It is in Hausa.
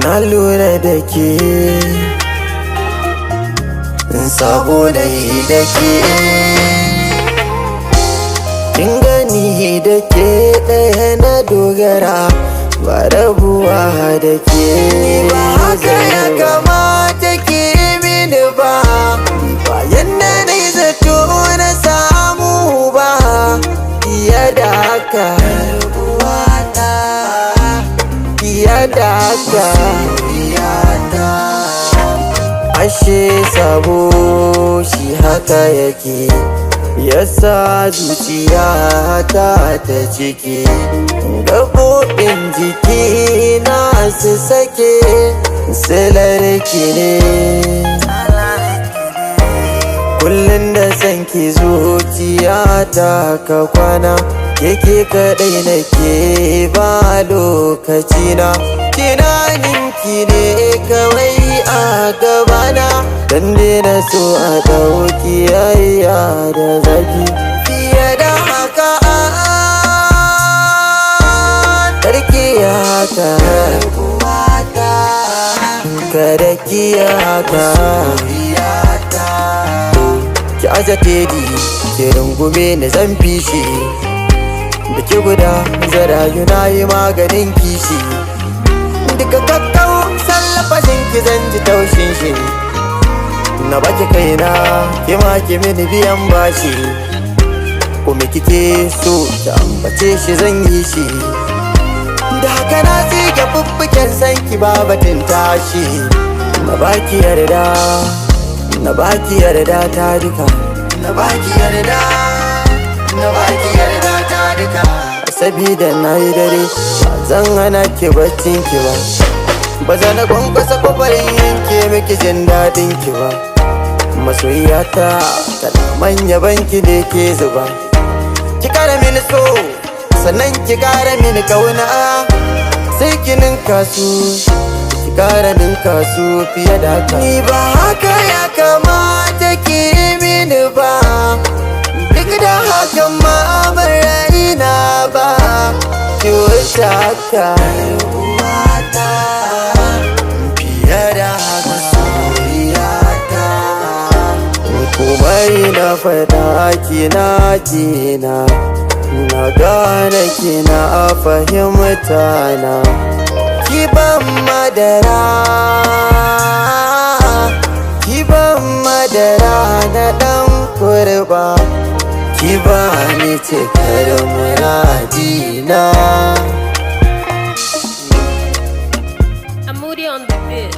na lura da ke, saboda yi da ke. Kin gani da ke ɗaya na dogara, ba rabuwa da ke. Ba haka ya kamata ke mini ba, bayan da na yi zato na samu ba. Fiye da haka, fiye da haka, ashe sabo shi haka yake, yasa zuciya ta ciki, gaɓoɓin jiki na su sake, silarki ne. Kullum da sanki zuciya ta ka kwana, yake kaɗai nake ba lokacina. Tunaninki ne kawai a gabana, dan na so a ɗauki yayya da zafi. Fiye da haka karki ya haka, kada ki ya haka. Ki aza tedi, ki rungume ni zan fishi, da ki guda zarayu na yi maganin kishi. Duka kakkau sallafashin ki zan ji taushin shi, na baki kaina ki ma ki mini biyan bashi. Kuma kike so ki ambace shi zan yi shi, da haka na tsige fuffuken sanki ba batun tashi. Na baki yarda, na baki yarda ta duka, na baki yarda, na baki yarda ta duka. Sabida na yi dare ba zan hana ki baccin ki ba, ba za na kwankwasa kwafarin yanke miki jin daɗin ki ba. Masoyiyata tana manya banki ne ke zuba, ki kara mini so sannan ki kara mini kauna, sai ki ninka su, ki kara ninka su fiye da haka. Ni ba haka ya kamata ki mini ba, duk da hakan ma ban raina ba. Ki wuce haka fiye da haka soyayyata, komai na faɗa kina jina, na gane kina fahimta na. Ki ban madara, ki ban madara na ɗan kurba, ki ba ni cikar muradina. I'm moody on the bit.